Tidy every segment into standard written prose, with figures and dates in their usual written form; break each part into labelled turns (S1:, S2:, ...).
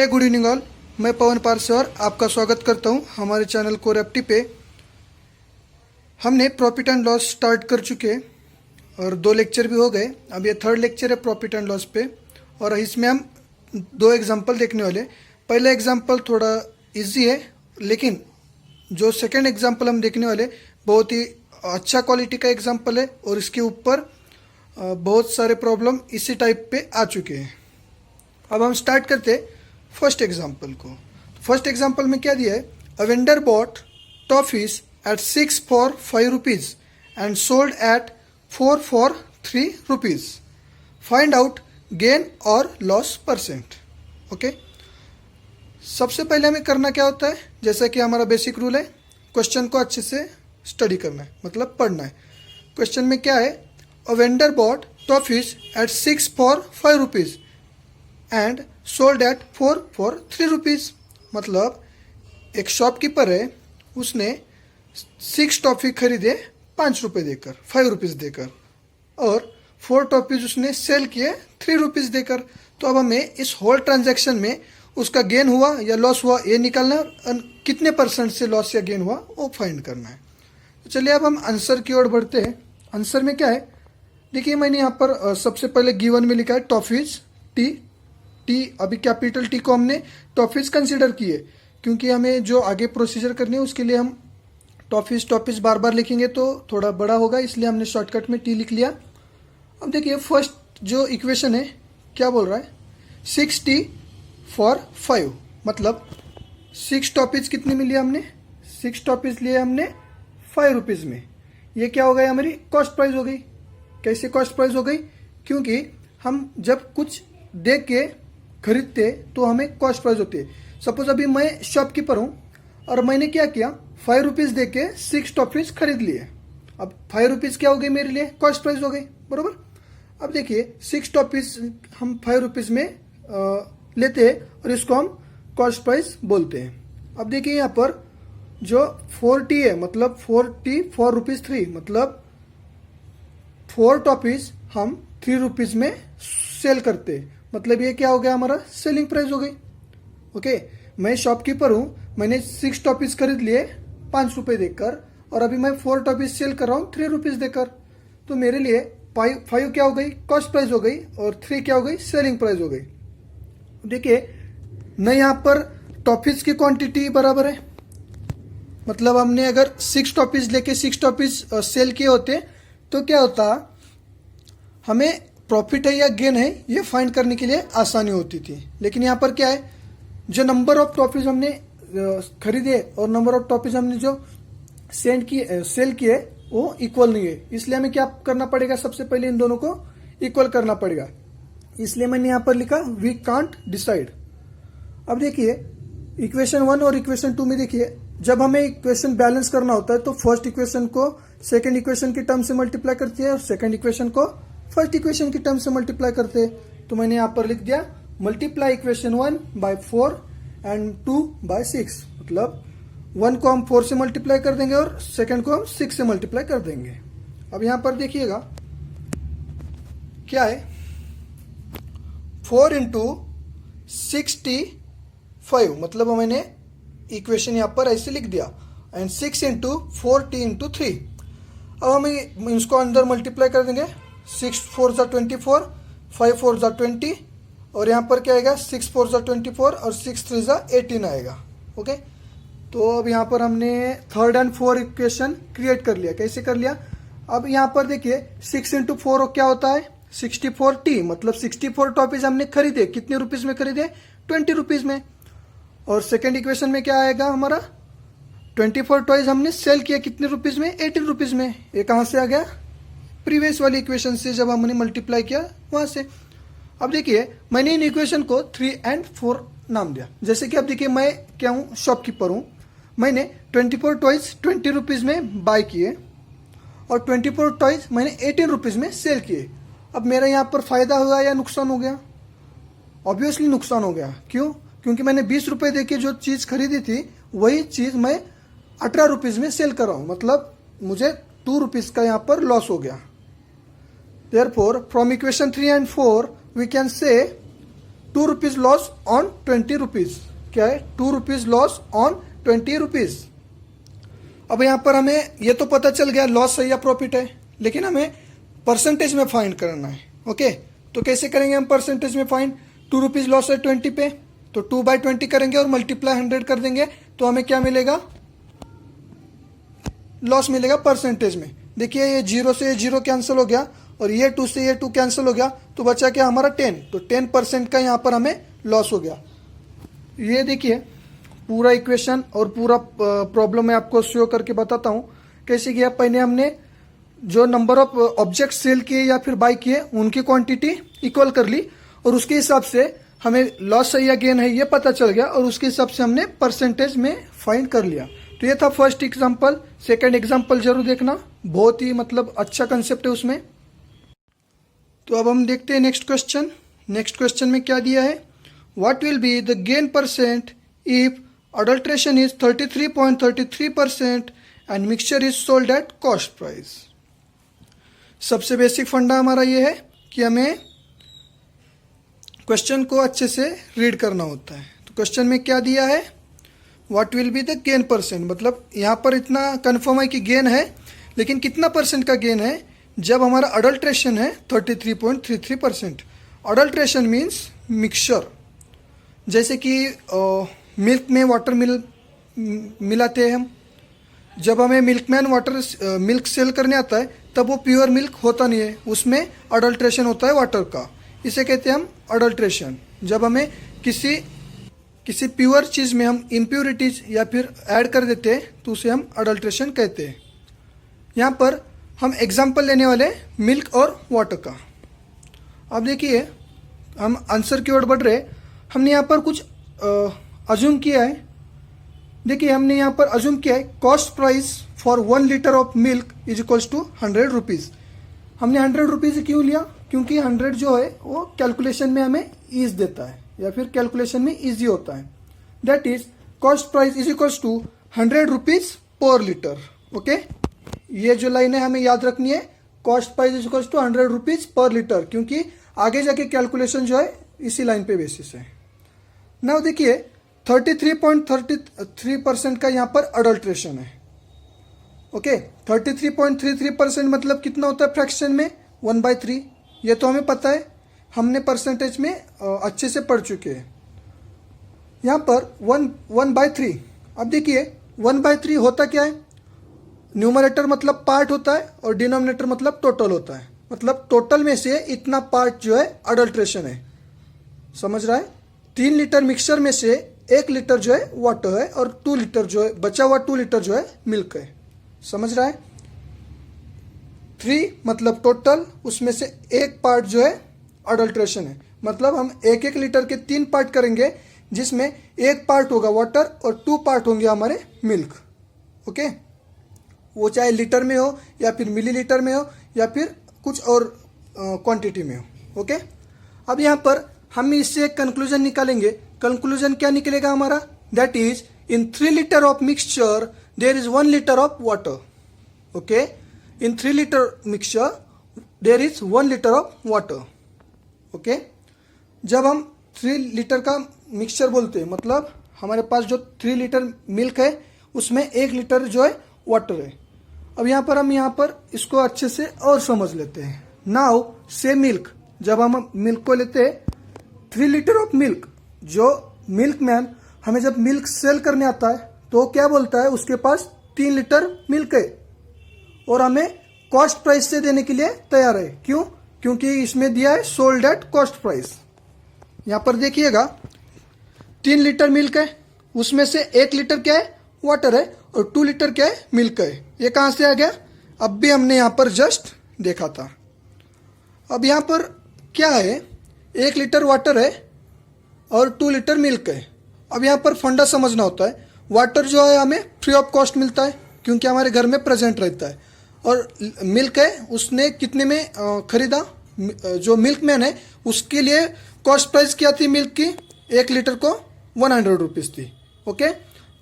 S1: Good evening all. मैं पवन पारसर आपका स्वागत करता हूं हमारे चैनल कोर एफटी पे। हमने प्रॉफिट एंड लॉस स्टार्ट कर चुके हैं और 2 लेक्चर भी हो गए। अब ये 3rd लेक्चर है प्रॉफिट एंड लॉस पे और इसमें हम 2 एग्जांपल देखने वाले। पहला एग्जांपल थोड़ा इजी है, लेकिन जो सेकंड एग्जांपल हम देखने वाले बहुत ही अच्छा क्वालिटी का एग्जांपल है और इसके ऊपर बहुत सारे प्रॉब्लम इसी टाइप पे आ चुके हैं। अब हम स्टार्ट करते फर्स्ट एग्जांपल को। फर्स्ट एग्जांपल में क्या दिया है, a vendor bought toffees at 6 for 5 rupees and sold at 4 for 3 rupees. Find out gain और लॉस परसेंट। ओके, सबसे पहले हमें करना क्या होता है, जैसा कि हमारा बेसिक रूल है, क्वेश्चन को अच्छे से स्टडी करना है, मतलब पढ़ना है। क्वेश्चन में क्या है, a vendor bought toffees at 6 for 5 rupees and sold at 4 for 3 rupees। मतलब एक शॉपकीपर है, उसने 6 टॉफ़ी खरीदे 5 रुपये देकर, 5 रुपीज़ देकर, और 4 टॉफ़ीज उसने सेल किए 3 रुपीज़ देकर। तो अब हमें इस होल ट्रांजैक्शन में उसका गेन हुआ या लॉस हुआ ये निकालना है, और कितने परसेंट से लॉस या गेन हुआ वो फाइंड करना है। तो चलिए अब हम आंसर की ओर बढ़ते हैं। आंसर में क्या है, देखिए मैंने यहाँ पर सबसे पहले गिवन में लिखा है टॉफ़ीज टी। अभी कैपिटल टी को हमने टॉफीज कंसीडर किए, क्योंकि हमें जो आगे प्रोसीजर करनी है उसके लिए हम टॉफीज बार बार लिखेंगे तो थोड़ा बड़ा होगा, इसलिए हमने शॉर्टकट में टी लिख लिया। अब देखिए फर्स्ट जो इक्वेशन है क्या बोल रहा है, 6T for 5, मतलब 6 टॉफीज कितनी मिली हमने, 6 टॉफीज लिए हमने 5 रुपीज़ में। ये क्या हो गई, हमारी कॉस्ट प्राइस हो गई। कैसे कॉस्ट प्राइस हो गई, क्योंकि हम जब कुछ देख के खरीदते तो हमें कॉस्ट प्राइस होती है। सपोज अभी मैं शॉपकीपर हूँ और मैंने क्या किया, 5 रुपीज़ दे के 6 टॉफीज खरीद लिए। अब 5 रुपीज़ क्या हो गई मेरे लिए, कॉस्ट प्राइस हो गई, बरोबर। अब देखिए 6 टॉफीज हम 5 रुपीज़ में लेते हैं और इसको हम कॉस्ट प्राइस बोलते हैं। अब देखिए यहाँ पर जो 4T है, मतलब 4T 4 रुपीज़ 3, मतलब 4 टॉफीज हम 3 रुपीज़ में सेल करते हैं। मतलब ये क्या हो गया, हमारा सेलिंग प्राइस हो गई। ओके, मैं शॉपकीपर हूँ, मैंने 6 टॉफीज खरीद लिए 5 रुपये देकर, और अभी मैं 4 टॉफीज सेल कर रहा हूँ 3 रुपीज़ देकर। तो मेरे लिए 5 क्या हो गई, कॉस्ट प्राइस हो गई, और 3 क्या हो गई, सेलिंग प्राइस हो गई। देखिए न यहाँ पर टॉफीज की क्वांटिटी बराबर है, मतलब हमने अगर 6 टॉफीज लेके 6 टॉफीज सेल किए होते तो क्या होता, हमें प्रॉफिट है या गेन है ये फाइंड करने के लिए आसानी होती थी। लेकिन यहाँ पर क्या है, जो नंबर ऑफ टॉफीज हमने खरीदे और नंबर ऑफ टॉफीज हमने जो सेल किए वो इक्वल नहीं है। इसलिए हमें क्या करना पड़ेगा, सबसे पहले इन दोनों को इक्वल करना पड़ेगा। इसलिए मैंने यहाँ पर लिखा वी कांट डिसाइड। अब देखिए इक्वेशन 1 और इक्वेशन 2 में देखिए, जब हमें इक्वेशन बैलेंस करना होता है तो फर्स्ट इक्वेशन को सेकेंड इक्वेशन की टर्म से मल्टीप्लाई करती है और सेकेंड इक्वेशन को फर्स्ट इक्वेशन की टर्म से मल्टीप्लाई करते हैं। तो मैंने यहाँ पर लिख दिया multiply equation 1 by 4 and 2 by 6, मतलब 1 को हम 4 से मल्टीप्लाई कर देंगे और सेकेंड को हम 6 से मल्टीप्लाई कर देंगे। अब यहाँ पर देखिएगा क्या है, 4 into 65, मतलब मैंने इक्वेशन यहाँ पर ऐसे लिख दिया, एंड 6 into 4T into 3। अब हम इसको अंदर मल्टीप्लाई कर देंगे, 6 4 जा 24, 5 4 जा 20, और यहाँ पर क्या आएगा, 6 4 जा 24 और 6 3 जा 18 आएगा। ओके, तो अब यहाँ पर हमने 3rd and 4th equation create कर लिया। कैसे कर लिया, अब यहाँ पर देखिए 6 into 4 क्या होता है, 64T, मतलब 64 टॉफीज हमने खरीदे, कितने रुपीज़ में खरीदे, 20 रुपीज़ में। और सेकेंड इक्वेशन में क्या आएगा हमारा, 24 टॉयज हमने सेल किया कितने रुपीज़ में, 18 रुपीज़ में। ये कहाँ से आ गया, प्रीवियस वाली इक्वेशन से, जब हमने मल्टीप्लाई किया वहाँ से। अब देखिए मैंने इन इक्वेशन को 3 and 4 नाम दिया। जैसे कि अब देखिए मैं क्या हूँ, शॉपकीपर हूँ, मैंने 24 टॉयज 20 रुपीज़ में बाय किए और 24 टॉयज मैंने 18 रुपीज़ में सेल किए। अब मेरा यहाँ पर फ़ायदा हुआ या नुकसान हो गया, ऑब्वियसली नुकसान हो गया। क्यों, क्योंकि मैंने 20 रुपये दे के जो चीज़ खरीदी थी वही चीज़ मैं 18 रुपीज़ में सेल कर रहा हूँ, मतलब मुझे 2 रुपीज़ का यहाँ पर लॉस हो गया। Therefore, from equation 3 and 4, we can say ₹2 loss on ₹20। क्या है? ₹2 लॉस ऑन ₹20। अब यहाँ पर हमें ये तो पता चल गया लॉस है या प्रॉफिट है, लेकिन हमें परसेंटेज में फाइंड करना है। ओके, तो कैसे करेंगे हम परसेंटेज में फाइंड? ₹2 लॉस है 20 पे, तो 2/20 करेंगे और मल्टीप्लाई 100 कर देंगे, तो हमें क्या मिलेगा? लॉस मिलेगा परसेंटेज में। देखिए ये 0 से ये 0 कैंसिल हो गया और ये 2 से ये 2 कैंसिल हो गया, तो बचा क्या हमारा 10। तो 10% का यहाँ पर हमें लॉस हो गया। ये देखिए पूरा इक्वेशन और पूरा प्रॉब्लम मैं आपको शो करके बताता हूँ कैसे किया। पहले हमने जो नंबर ऑफ ऑब्जेक्ट सेल किए या फिर बाय किए उनकी क्वांटिटी इक्वल कर ली और उसके हिसाब से हमें लॉस है या गेन है ये पता चल गया और उसके हिसाब से हमने परसेंटेज में फाइंड कर लिया। तो ये था फर्स्ट एग्जांपल। सेकंड एग्जांपल जरूर देखना, बहुत ही मतलब अच्छा कंसेप्ट है उसमें। तो अब हम देखते हैं नेक्स्ट क्वेश्चन। नेक्स्ट क्वेश्चन में क्या दिया है? What will be the gain percent if adulteration is 33.33% and mixture is sold at cost price. सबसे बेसिक फंडा हमारा ये है कि हमें क्वेश्चन को अच्छे से रीड करना होता है। तो क्वेश्चन में क्या दिया है? What will be the gain percent, मतलब यहाँ पर इतना कन्फर्म है कि गेन है, लेकिन कितना परसेंट का गेन है जब हमारा अडल्ट्रेशन है 33.33%। अडल्ट्रेशन मीन्स मिक्सचर, जैसे कि मिल्क में वाटर मिलाते हैं हम। जब हमें मिल्कमैन वाटर मिल्क सेल करने आता है तब वो प्योर मिल्क होता नहीं है, उसमें अडल्ट्रेशन होता है वाटर का, इसे कहते हैं हम अडल्ट्रेशन। जब हमें किसी प्योर चीज़ में हम इम्प्योरिटीज या फिर ऐड कर देते हैं तो उसे हम अडल्ट्रेशन कहते हैं। यहाँ पर हम एग्जाम्पल लेने वाले मिल्क और वाटर का। अब देखिए हम आंसर की ओर बढ़ रहे। हमने यहाँ पर कुछ अज्यूम किया है। देखिए हमने यहाँ पर अज्यूम किया है cost price for 1 litre of milk is equals to ₹100। हमने ₹100 क्यों लिया? क्योंकि 100 जो है वो कैलकुलेशन में हमें ईज देता है या फिर कैलकुलेशन में ईजी होता है। That is cost price is equals to ₹100 per litre. Okay, ये जो लाइन है हमें याद रखनी है, cost price is equals to ₹100 per litre, क्योंकि आगे जाके कैलकुलेशन जो है इसी लाइन पे बेसिस है। नाउ देखिए 33.33% का यहाँ पर अडल्ट्रेशन है। ओके, 33.33% मतलब कितना होता है फ्रैक्शन में? 1/3। ये तो हमें पता है, हमने परसेंटेज में अच्छे से पढ़ चुके हैं। यहाँ पर 1/3। अब देखिए 1/3 होता क्या है? न्यूमरेटर मतलब पार्ट होता है और डिनोमिनेटर मतलब टोटल होता है। मतलब टोटल में से इतना पार्ट जो है अडल्ट्रेशन है। समझ रहा है? 3 लीटर मिक्सचर में से 1 लीटर जो है वाटर है और 2 लीटर जो है बचा हुआ 2 लीटर जो है मिल्क है। समझ रहा है? 3 मतलब टोटल, उसमें से 1 पार्ट जो है अडल्ट्रेशन है। मतलब हम 1-1 लीटर के 3 पार्ट करेंगे, जिसमें 1 पार्ट होगा वाटर और 2 पार्ट होंगे हमारे मिल्क। ओके, वो चाहे लीटर में हो या फिर मिलीलीटर में हो या फिर कुछ और क्वांटिटी में हो। ओके, अब यहाँ पर हम इससे एक कंक्लूजन निकालेंगे। कंक्लूजन क्या निकलेगा हमारा? That is in 3 litre of mixture there is 1 litre of water. Okay, in 3 litre mixture there is 1 litre of water. Okay, जब हम 3 लीटर का मिक्सचर बोलते हैं मतलब हमारे पास जो 3 लीटर मिल्क है उसमें 1 लीटर जो है वाटर है। अब यहाँ पर हम इसको अच्छे से और समझ लेते हैं। नाउ से मिल्क, जब हम मिल्क को लेते हैं 3 लीटर ऑफ मिल्क, जो मिल्कमैन हमें जब मिल्क सेल करने आता है तो क्या बोलता है? उसके पास 3 लीटर मिल्क है और हमें कॉस्ट प्राइस से देने के लिए तैयार है। क्यों? क्योंकि इसमें दिया है सोल्ड एट कॉस्ट प्राइस। यहाँ पर देखिएगा 3 लीटर मिल्क है, उसमें से 1 लीटर क्या है? वाटर है और 2 लीटर क्या है? मिल्क है। ये कहाँ से आ गया? अब भी हमने यहाँ पर जस्ट देखा था। अब यहाँ पर क्या है? 1 लीटर वाटर है और 2 लीटर मिल्क है। अब यहाँ पर फंडा समझना होता है। वाटर जो है हमें फ्री ऑफ कॉस्ट मिलता है क्योंकि हमारे घर में प्रेजेंट रहता है, और मिल्क है उसने कितने में खरीदा? जो मिल्कमैन है उसके लिए कॉस्ट प्राइस क्या थी मिल्क की? 1 लीटर को ₹100 थी। ओके,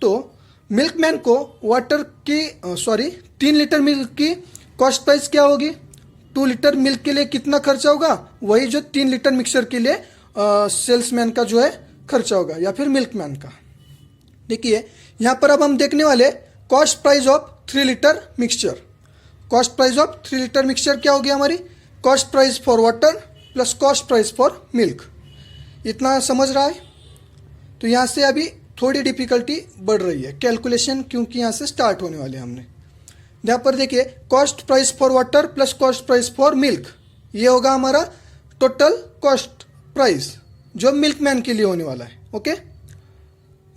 S1: तो मिल्कमैन को वाटर की 3 लीटर मिल्क की कॉस्ट प्राइस क्या होगी? 2 लीटर मिल्क के लिए कितना खर्चा होगा? वही जो 3 लीटर मिक्सचर के लिए सेल्समैन का जो है खर्चा होगा या फिर मिल्कमैन का। देखिए यहाँ पर अब हम देखने वाले cost price of 3 litre mixture. Cost price of 3 litre mixture क्या हो गया हमारी, cost price for water plus cost price for milk. इतना समझ रहा है। तो यहाँ से अभी थोड़ी डिफिकल्टी बढ़ रही है कैलकुलेशन, क्योंकि यहाँ से स्टार्ट होने वाले हमने। यहाँ पर देखिए cost price for water plus cost price for milk, ये होगा हमारा टोटल कॉस्ट प्राइस जो मिल्कमैन के लिए होने वाला है। ओके,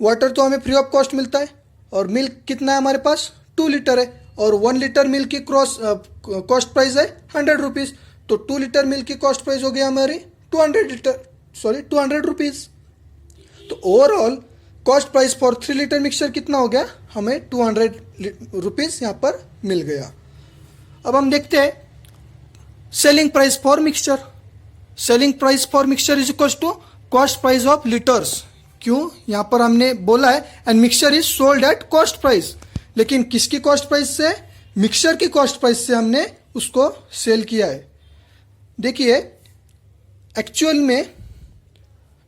S1: वाटर तो हमें फ्री ऑफ कॉस्ट मिलता है और मिल्क कितना है हमारे पास 2 लीटर है, और 1 लीटर मिल्क की कॉस्ट प्राइस है 100 रुपीज़। तो 2 लीटर मिल्क की कॉस्ट प्राइस हो गया हमारी 200 रुपीज़। तो overall cost price for 3 litre mixture कितना हो गया, हमें 200 रुपीज़ यहाँ पर मिल गया। अब हम देखते हैं selling price for mixture. Selling price for mixture is equal to cost price of litres. क्यों, यहाँ पर हमने बोला है and mixture is sold at cost price, लेकिन किसकी कॉस्ट प्राइस से, मिक्सचर की कॉस्ट प्राइस से हमने उसको सेल किया है। देखिए एक्चुअल में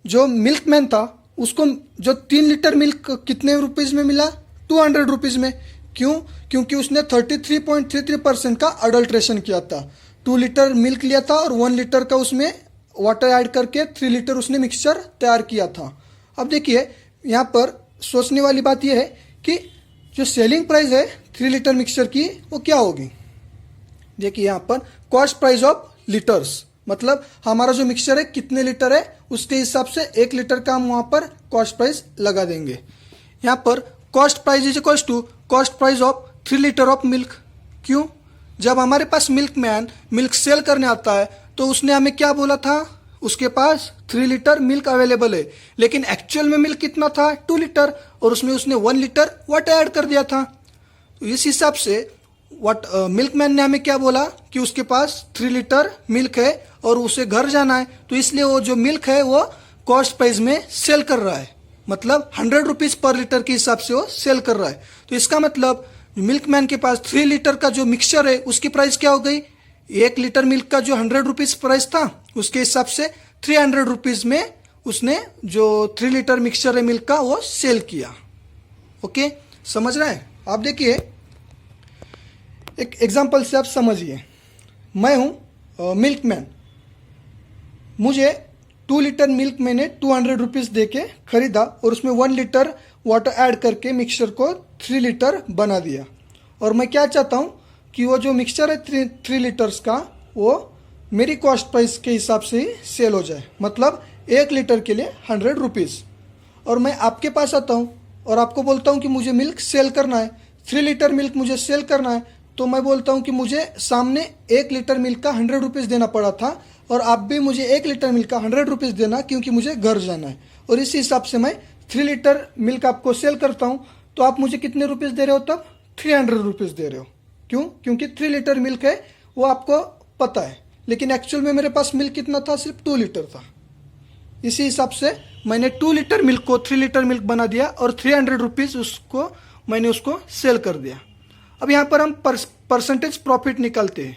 S1: जो मिल्कमैन था उसको जो 3 लीटर मिल्क कितने रुपीज़ में मिला, 200 रुपीज़ में। क्यों, क्योंकि उसने 33.33% का अडल्ट्रेशन किया था। 2 लीटर मिल्क लिया था और 1 लीटर का उसमें वाटर ऐड करके 3 लीटर उसने मिक्सचर तैयार किया था। अब देखिए यहाँ पर सोचने वाली बात यह है कि जो सेलिंग प्राइस है 3 लीटर मिक्सचर की वो क्या होगी। देखिए यहाँ पर कॉस्ट प्राइस ऑफ लीटर्स, मतलब हमारा जो मिक्सचर है कितने लीटर है उसके हिसाब से 1 लीटर का हम वहाँ पर कॉस्ट प्राइस लगा देंगे। यहाँ पर cost price is equal to cost price of 3 litre of milk. क्यों, जब हमारे पास मिल्कमैन मिल्क सेल करने आता है तो उसने हमें क्या बोला था, उसके पास 3 लीटर मिल्क अवेलेबल है, लेकिन एक्चुअल में मिल्क कितना था 2 लीटर, और उसमें उसने 1 लीटर वाटर ऐड कर दिया था। तो इस हिसाब से मिल्कमैन ने हमें क्या बोला कि उसके पास 3 लीटर मिल्क है और उसे घर जाना है, तो इसलिए वो जो मिल्क है वो कॉस्ट प्राइस में सेल कर रहा है, मतलब 100 रुपीज़ पर लीटर के हिसाब से वो सेल कर रहा है। तो इसका मतलब मिल्कमैन के पास 3 लीटर का जो मिक्सचर है उसकी प्राइस क्या हो गई, 1 लीटर मिल्क का जो 100 रुपीज़ प्राइस था उसके हिसाब से 300 रुपीज़ में उसने जो 3 लीटर मिक्सचर है मिल्क का वो सेल किया। ओके, समझ रहे हैं आप। देखिए एक एग्जांपल से आप समझिए, मैं हूँ मिल्कमैन, मुझे 2 लीटर मिल्क मैंने 200 रुपीज़ दे के खरीदा और उसमें 1 लीटर वाटर ऐड करके मिक्सचर को 3 लीटर बना दिया। और मैं क्या चाहता हूँ कि वो जो मिक्सचर है 3 लीटर्स का वो मेरी कॉस्ट प्राइस के हिसाब से ही सेल हो जाए, मतलब 1 लीटर के लिए 100 रुपीज़। और मैं आपके पास आता हूँ और आपको बोलता हूँ कि मुझे मिल्क सेल करना है, 3 लीटर मिल्क मुझे सेल करना है, तो मैं बोलता हूँ कि मुझे सामने 1 लीटर मिल्क का 100 रुपीज़ देना पड़ा था और आप भी मुझे 1 लीटर मिल्क का 100 रुपीज़ देना, क्योंकि मुझे घर जाना है। और इसी हिसाब से मैं 3 लीटर मिल्क आपको सेल करता हूँ, तो आप मुझे कितने रुपीज़ दे रहे हो, तब 300 रुपीज़ दे रहे हो। क्यों, क्योंकि 3 लीटर मिल्क है वो आपको पता है, लेकिन एक्चुअल में मेरे पास मिल्क कितना था, सिर्फ 2 लीटर था। इसी हिसाब से मैंने 2 लीटर मिल्क को 3 लीटर मिल्क बना दिया और 300 रुपीज़ मैंने उसको सेल कर दिया। अब यहाँ पर हम परसेंटेज प्रॉफिट निकालते हैं।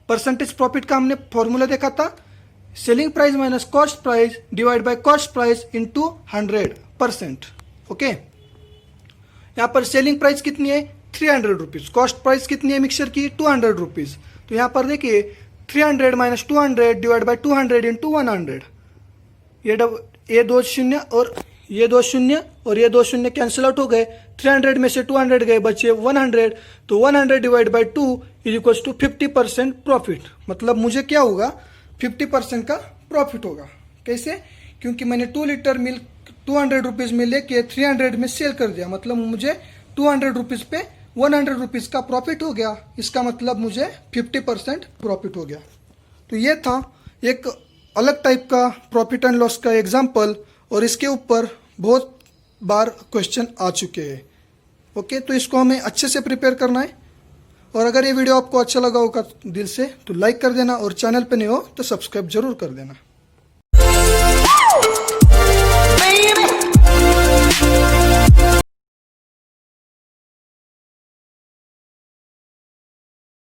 S1: परसेंटेज प्रॉफिट का हमने फॉर्मूला देखा था, selling price minus cost price divide by cost price into 100%। Okay, यहाँ पर सेलिंग प्राइस कितनी है 300 रुपीज़, कॉस्ट प्राइस कितनी है मिक्सचर की 200 रुपीज़। तो यहाँ पर देखिए 300 माइनस 200 डिवाइड बाय 200 इंटू 100, ये 2 शून्य और ये 2 शून्य और ये 2 शून्य कैंसिल आउट हो गए, 300 में से 200 गए, बचे 100। तो 100 divide by 2 is equal to 50% profit, मतलब मुझे क्या होगा 50% का प्रॉफिट होगा। कैसे, क्योंकि मैंने 2 लीटर मिल्क 200 रुपीज़ में लेके 300 में सेल कर दिया, मतलब मुझे 200 रुपीज़ पे 100 रुपीज़ का प्रॉफिट हो गया। इसका मतलब मुझे 50% प्रॉफिट हो गया। तो ये था एक अलग टाइप का प्रॉफिट एंड लॉस का एग्जाम्पल, और इसके ऊपर बहुत बार क्वेश्चन आ चुके हैं। ओके, तो इसको हमें अच्छे से प्रिपेयर करना है। और अगर ये वीडियो आपको अच्छा लगा होगा दिल से तो लाइक कर देना, और चैनल पे नहीं हो तो सब्सक्राइब जरूर कर देना।